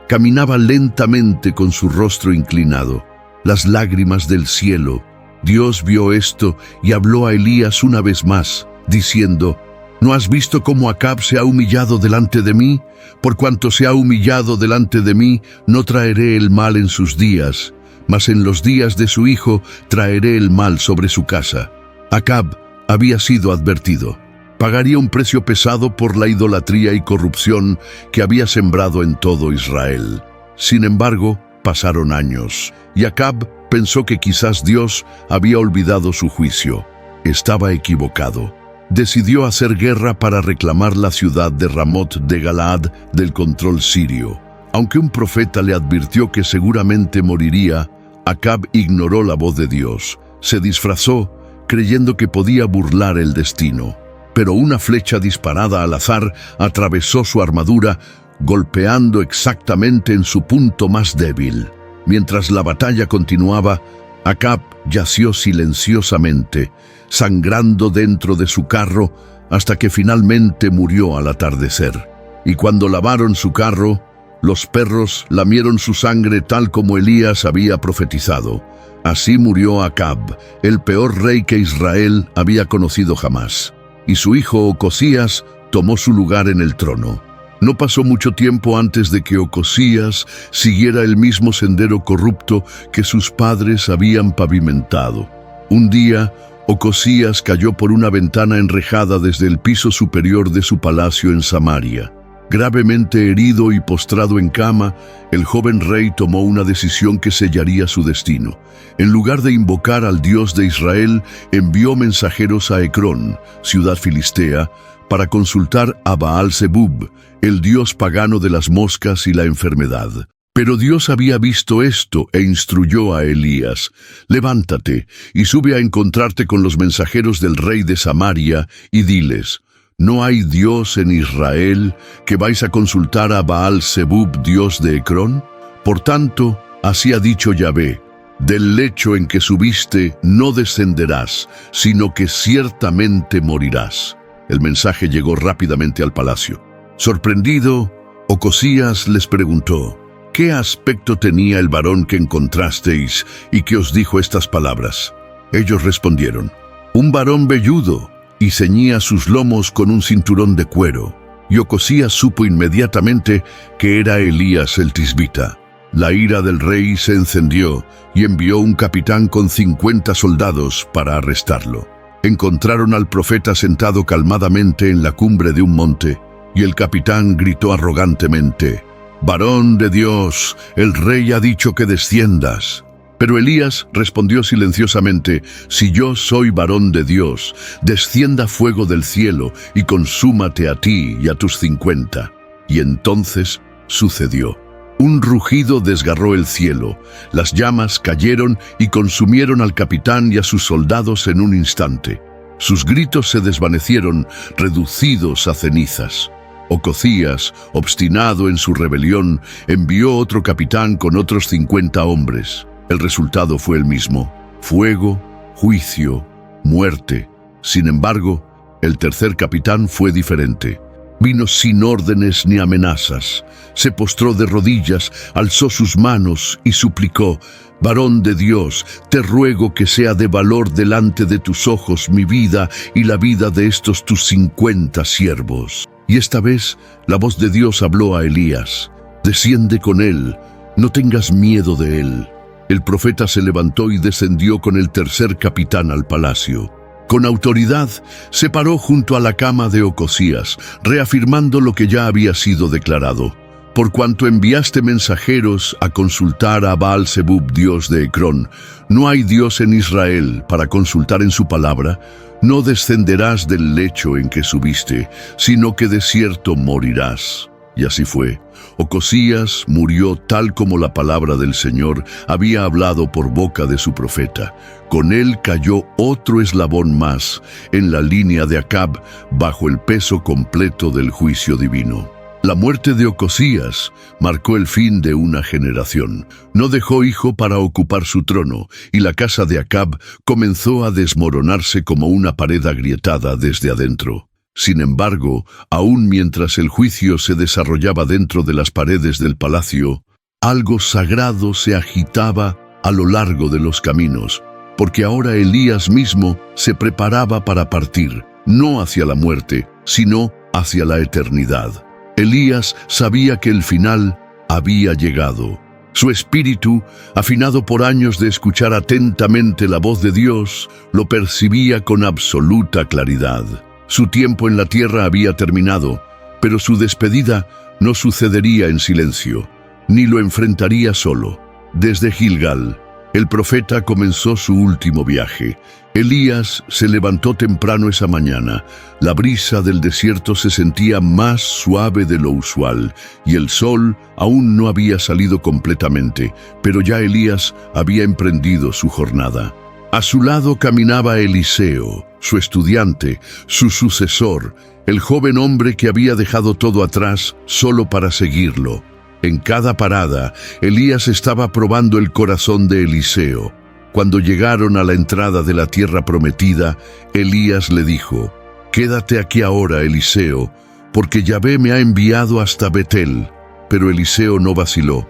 Caminaba lentamente con su rostro inclinado. Las lágrimas del cielo. Dios vio esto y habló a Elías una vez más, diciendo: «¿No has visto cómo Acab se ha humillado delante de mí? Por cuanto se ha humillado delante de mí, no traeré el mal en sus días, mas en los días de su hijo traeré el mal sobre su casa». Acab había sido advertido. Pagaría un precio pesado por la idolatría y corrupción que había sembrado en todo Israel. Sin embargo, pasaron años, y Acab pensó que quizás Dios había olvidado su juicio. Estaba equivocado. Decidió hacer guerra para reclamar la ciudad de Ramot de Galaad del control sirio. Aunque un profeta le advirtió que seguramente moriría, Acab ignoró la voz de Dios. Se disfrazó, creyendo que podía burlar el destino. Pero una flecha disparada al azar atravesó su armadura, golpeando exactamente en su punto más débil. Mientras la batalla continuaba, Acab yació silenciosamente, sangrando dentro de su carro, hasta que finalmente murió al atardecer. Y cuando lavaron su carro, los perros lamieron su sangre tal como Elías había profetizado. Así murió Acab, el peor rey que Israel había conocido jamás. Y su hijo Ocosías tomó su lugar en el trono. No pasó mucho tiempo antes de que Ocosías siguiera el mismo sendero corrupto que sus padres habían pavimentado. Un día, Ocosías cayó por una ventana enrejada desde el piso superior de su palacio en Samaria. Gravemente herido y postrado en cama, el joven rey tomó una decisión que sellaría su destino. En lugar de invocar al Dios de Israel, envió mensajeros a Ecrón, ciudad filistea, para consultar a Baal-Zebub, el dios pagano de las moscas y la enfermedad. Pero Dios había visto esto e instruyó a Elías: «Levántate y sube a encontrarte con los mensajeros del rey de Samaria y diles: ¿no hay Dios en Israel que vais a consultar a Baal-Zebub, dios de Ecrón? Por tanto, así ha dicho Yahvé: del lecho en que subiste no descenderás, sino que ciertamente morirás». El mensaje llegó rápidamente al palacio. Sorprendido, Ocosías les preguntó: «¿Qué aspecto tenía el varón que encontrasteis y que os dijo estas palabras?». Ellos respondieron: «Un varón velludo, y ceñía sus lomos con un cinturón de cuero». Y Ocosías supo inmediatamente que era Elías el tisbita. La ira del rey se encendió y envió un capitán con 50 soldados para arrestarlo. Encontraron al profeta sentado calmadamente en la cumbre de un monte, y el capitán gritó arrogantemente: «Varón de Dios, el rey ha dicho que desciendas». Pero Elías respondió silenciosamente: «Si yo soy varón de Dios, descienda fuego del cielo y consúmate a ti y a tus 50». Y entonces sucedió. Un rugido desgarró el cielo, las llamas cayeron y consumieron al capitán y a sus soldados en un instante. Sus gritos se desvanecieron, reducidos a cenizas. Ocosías, obstinado en su rebelión, envió otro capitán con otros 50 hombres. El resultado fue el mismo: fuego, juicio, muerte. Sin embargo, el tercer capitán fue diferente. Vino sin órdenes ni amenazas. Se postró de rodillas, alzó sus manos y suplicó: «Varón de Dios, te ruego que sea de valor delante de tus ojos mi vida y la vida de estos tus 50 siervos». Y esta vez la voz de Dios habló a Elías: «Desciende con él, no tengas miedo de él». El profeta se levantó y descendió con el tercer capitán al palacio. Con autoridad se paró junto a la cama de Ocosías, reafirmando lo que ya había sido declarado: «Por cuanto enviaste mensajeros a consultar a Baal-Zebub, dios de Ecrón, no hay Dios en Israel para consultar en su palabra, no descenderás del lecho en que subiste, sino que de cierto morirás». Y así fue. Ocosías murió tal como la palabra del Señor había hablado por boca de su profeta. Con él cayó otro eslabón más en la línea de Acab, bajo el peso completo del juicio divino. La muerte de Ocosías marcó el fin de una generación. No dejó hijo para ocupar su trono, y la casa de Acab comenzó a desmoronarse como una pared agrietada desde adentro. Sin embargo, aún mientras el juicio se desarrollaba dentro de las paredes del palacio, algo sagrado se agitaba a lo largo de los caminos, porque ahora Elías mismo se preparaba para partir, no hacia la muerte, sino hacia la eternidad. Elías sabía que el final había llegado. Su espíritu, afinado por años de escuchar atentamente la voz de Dios, lo percibía con absoluta claridad. Su tiempo en la tierra había terminado, pero su despedida no sucedería en silencio, ni lo enfrentaría solo. Desde Gilgal, el profeta comenzó su último viaje. Elías se levantó temprano esa mañana. La brisa del desierto se sentía más suave de lo usual, y el sol aún no había salido completamente, pero ya Elías había emprendido su jornada. A su lado caminaba Eliseo, su estudiante, su sucesor, el joven hombre que había dejado todo atrás solo para seguirlo. En cada parada, Elías estaba probando el corazón de Eliseo. Cuando llegaron a la entrada de la tierra prometida, Elías le dijo: «Quédate aquí ahora, Eliseo, porque Yahvé me ha enviado hasta Betel». Pero Eliseo no vaciló: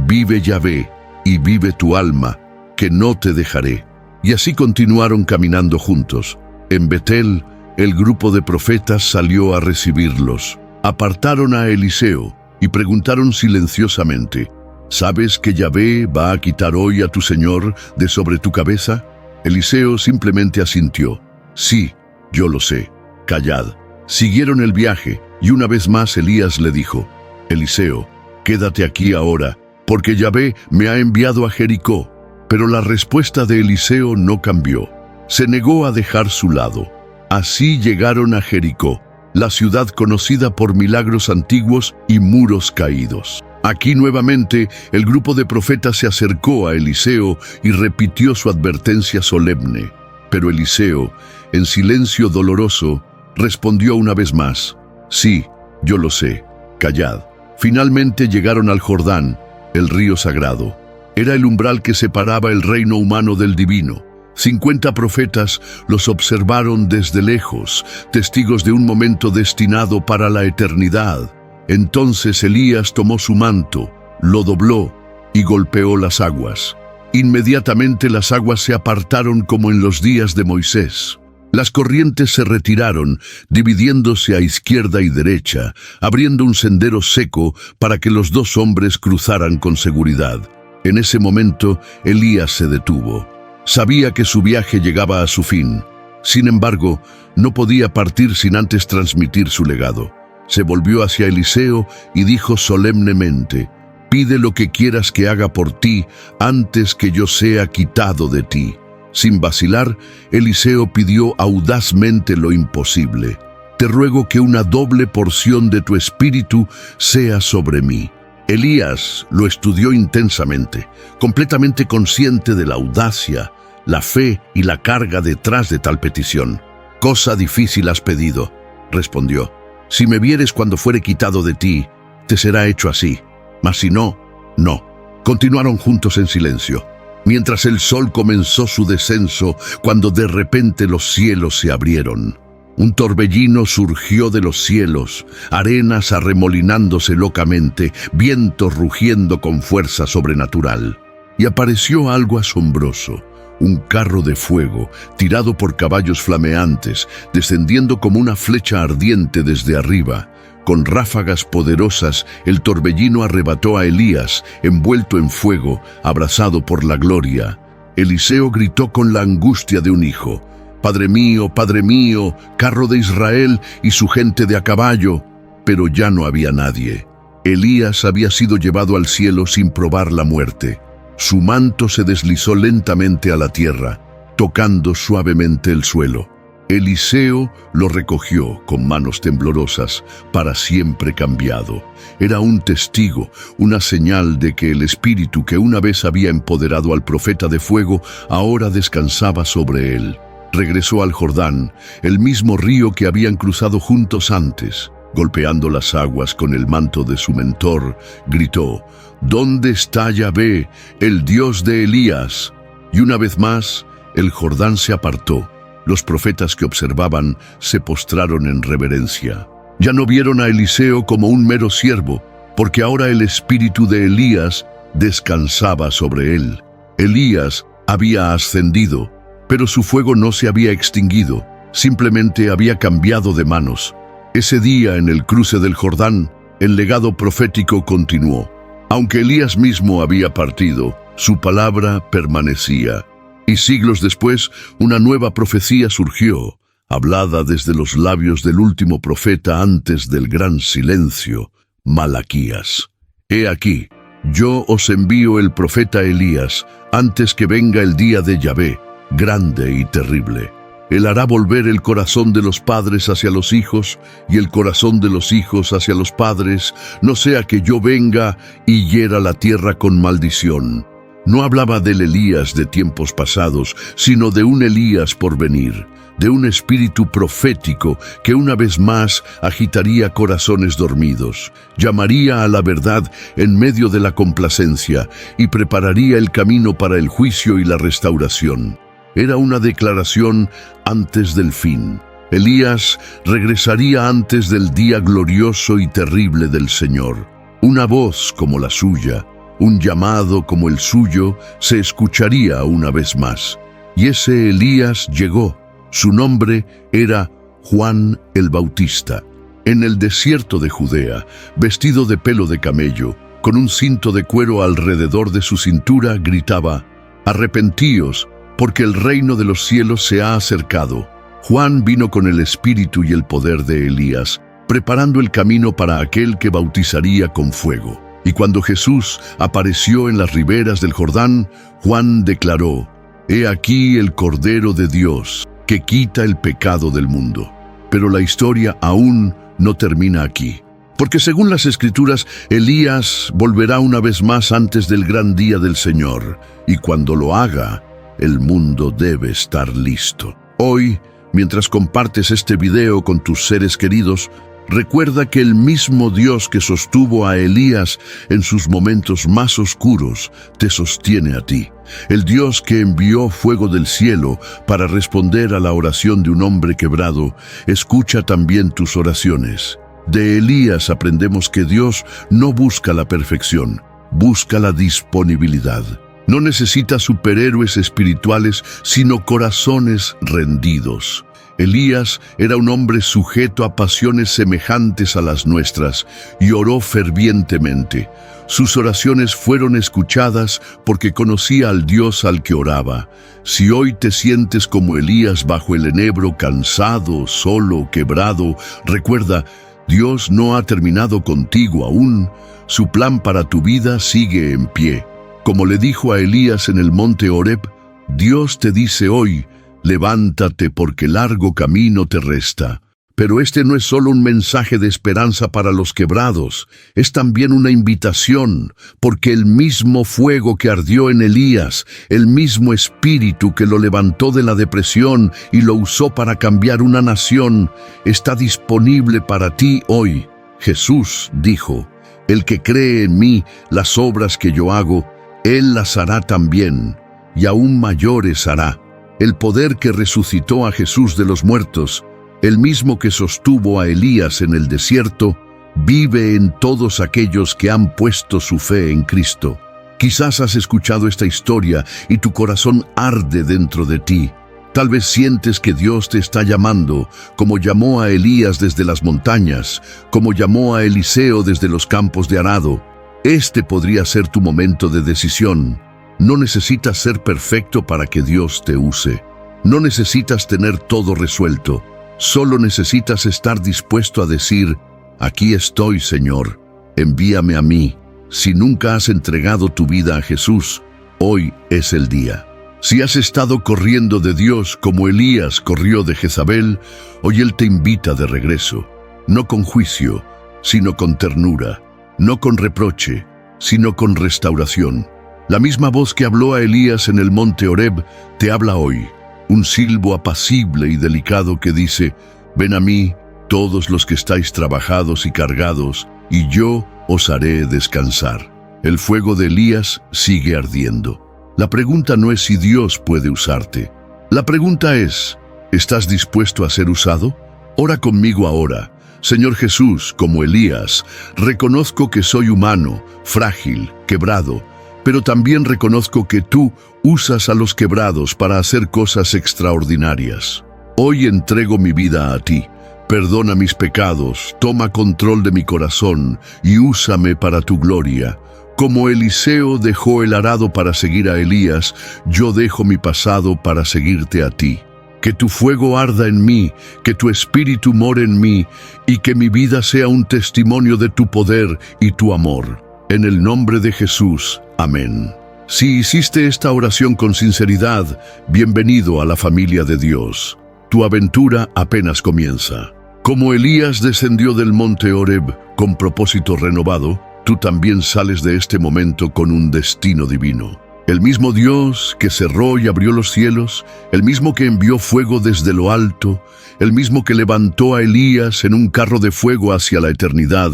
«Vive Yahvé, y vive tu alma, que no te dejaré». Y así continuaron caminando juntos. En Betel, el grupo de profetas salió a recibirlos. Apartaron a Eliseo y preguntaron silenciosamente: «¿Sabes que Yahvé va a quitar hoy a tu señor de sobre tu cabeza?». Eliseo simplemente asintió: «Sí, yo lo sé, callad». Siguieron el viaje y una vez más Elías le dijo: «Eliseo, quédate aquí ahora, porque Yahvé me ha enviado a Jericó». Pero la respuesta de Eliseo no cambió. Se negó a dejar su lado. Así llegaron a Jericó, la ciudad conocida por milagros antiguos y muros caídos. Aquí nuevamente el grupo de profetas se acercó a Eliseo y repitió su advertencia solemne. Pero Eliseo, en silencio doloroso, respondió una vez más: «Sí, yo lo sé, callad». Finalmente llegaron al Jordán, el río sagrado. Era el umbral que separaba el reino humano del divino. 50 profetas los observaron desde lejos, testigos de un momento destinado para la eternidad. Entonces Elías tomó su manto, lo dobló y golpeó las aguas. Inmediatamente las aguas se apartaron como en los días de Moisés. Las corrientes se retiraron, dividiéndose a izquierda y derecha, abriendo un sendero seco para que los dos hombres cruzaran con seguridad. En ese momento, Elías se detuvo. Sabía que su viaje llegaba a su fin. Sin embargo, no podía partir sin antes transmitir su legado. Se volvió hacia Eliseo y dijo solemnemente: «Pide lo que quieras que haga por ti antes que yo sea quitado de ti». Sin vacilar, Eliseo pidió audazmente lo imposible: «Te ruego que una doble porción de tu espíritu sea sobre mí». Elías lo estudió intensamente, completamente consciente de la audacia, la fe y la carga detrás de tal petición. «Cosa difícil has pedido», respondió. «Si me vieres cuando fuere quitado de ti, te será hecho así. Mas si no, no». Continuaron juntos en silencio, mientras el sol comenzó su descenso, cuando de repente los cielos se abrieron. Un torbellino surgió de los cielos, arenas arremolinándose locamente, viento rugiendo con fuerza sobrenatural. Y apareció algo asombroso: un carro de fuego, tirado por caballos flameantes, descendiendo como una flecha ardiente desde arriba. Con ráfagas poderosas, el torbellino arrebató a Elías, envuelto en fuego, abrazado por la gloria. Eliseo gritó con la angustia de un hijo: Padre mío, carro de Israel y su gente de a caballo». Pero ya no había nadie. Elías había sido llevado al cielo sin probar la muerte. Su manto se deslizó lentamente a la tierra, tocando suavemente el suelo. Eliseo lo recogió con manos temblorosas, para siempre cambiado. Era un testigo, una señal de que el espíritu que una vez había empoderado al profeta de fuego ahora descansaba sobre él. Regresó al Jordán, el mismo río que habían cruzado juntos antes. Golpeando las aguas con el manto de su mentor, gritó: «¿Dónde está Yahvé, el Dios de Elías?». Y una vez más, el Jordán se apartó. Los profetas que observaban se postraron en reverencia. Ya no vieron a Eliseo como un mero siervo, porque ahora el espíritu de Elías descansaba sobre él. Elías había ascendido, pero su fuego no se había extinguido, simplemente había cambiado de manos. Ese día, en el cruce del Jordán, el legado profético continuó. Aunque Elías mismo había partido, su palabra permanecía. Y siglos después, una nueva profecía surgió, hablada desde los labios del último profeta antes del gran silencio, Malaquías. «He aquí, yo os envío el profeta Elías, antes que venga el día de Yahvé, grande y terrible. Él hará volver el corazón de los padres hacia los hijos y el corazón de los hijos hacia los padres, no sea que yo venga y hiera la tierra con maldición». No hablaba del Elías de tiempos pasados, sino de un Elías por venir, de un espíritu profético que una vez más agitaría corazones dormidos, llamaría a la verdad en medio de la complacencia y prepararía el camino para el juicio y la restauración. Era una declaración antes del fin. Elías regresaría antes del día glorioso y terrible del Señor. Una voz como la suya, un llamado como el suyo, se escucharía una vez más. Y ese Elías llegó. Su nombre era Juan el Bautista. En el desierto de Judea, vestido de pelo de camello, con un cinto de cuero alrededor de su cintura, gritaba: «Arrepentíos, porque el reino de los cielos se ha acercado». Juan vino con el espíritu y el poder de Elías, preparando el camino para aquel que bautizaría con fuego. Y cuando Jesús apareció en las riberas del Jordán, Juan declaró: «He aquí el Cordero de Dios, que quita el pecado del mundo». Pero la historia aún no termina aquí. Porque según las Escrituras, Elías volverá una vez más antes del gran día del Señor. Y cuando lo haga, el mundo debe estar listo. Hoy, mientras compartes este video con tus seres queridos, recuerda que el mismo Dios que sostuvo a Elías en sus momentos más oscuros te sostiene a ti. El Dios que envió fuego del cielo para responder a la oración de un hombre quebrado, escucha también tus oraciones. De Elías aprendemos que Dios no busca la perfección, busca la disponibilidad. No necesita superhéroes espirituales, sino corazones rendidos. Elías era un hombre sujeto a pasiones semejantes a las nuestras y oró fervientemente. Sus oraciones fueron escuchadas porque conocía al Dios al que oraba. Si hoy te sientes como Elías bajo el enebro, cansado, solo, quebrado, recuerda, Dios no ha terminado contigo aún, su plan para tu vida sigue en pie. Como le dijo a Elías en el monte Horeb, Dios te dice hoy, levántate porque largo camino te resta. Pero este no es solo un mensaje de esperanza para los quebrados, es también una invitación, porque el mismo fuego que ardió en Elías, el mismo espíritu que lo levantó de la depresión y lo usó para cambiar una nación, está disponible para ti hoy. Jesús dijo, el que cree en mí, las obras que yo hago, él las hará también, y aún mayores hará. El poder que resucitó a Jesús de los muertos, el mismo que sostuvo a Elías en el desierto, vive en todos aquellos que han puesto su fe en Cristo. Quizás has escuchado esta historia y tu corazón arde dentro de ti. Tal vez sientes que Dios te está llamando, como llamó a Elías desde las montañas, como llamó a Eliseo desde los campos de arado. Este podría ser tu momento de decisión. No necesitas ser perfecto para que Dios te use. No necesitas tener todo resuelto. Solo necesitas estar dispuesto a decir, aquí estoy, Señor, envíame a mí. Si nunca has entregado tu vida a Jesús, hoy es el día. Si has estado corriendo de Dios como Elías corrió de Jezabel, hoy Él te invita de regreso, no con juicio, sino con ternura, no con reproche, sino con restauración. La misma voz que habló a Elías en el monte Horeb te habla hoy. Un silbo apacible y delicado que dice, ven a mí, todos los que estáis trabajados y cargados, y yo os haré descansar. El fuego de Elías sigue ardiendo. La pregunta no es si Dios puede usarte. La pregunta es, ¿estás dispuesto a ser usado? Ora conmigo ahora. Señor Jesús, como Elías, reconozco que soy humano, frágil, quebrado, pero también reconozco que tú usas a los quebrados para hacer cosas extraordinarias. Hoy entrego mi vida a ti. Perdona mis pecados, toma control de mi corazón y úsame para tu gloria. Como Eliseo dejó el arado para seguir a Elías, yo dejo mi pasado para seguirte a ti. Que tu fuego arda en mí, que tu espíritu more en mí y que mi vida sea un testimonio de tu poder y tu amor. En el nombre de Jesús. Amén. Si hiciste esta oración con sinceridad, bienvenido a la familia de Dios. Tu aventura apenas comienza. Como Elías descendió del monte Horeb con propósito renovado, tú también sales de este momento con un destino divino. El mismo Dios que cerró y abrió los cielos, el mismo que envió fuego desde lo alto, el mismo que levantó a Elías en un carro de fuego hacia la eternidad,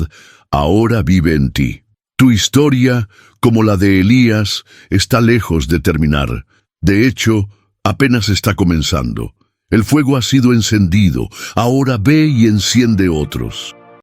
ahora vive en ti. Tu historia, como la de Elías, está lejos de terminar. De hecho, apenas está comenzando. El fuego ha sido encendido, ahora ve y enciende otros.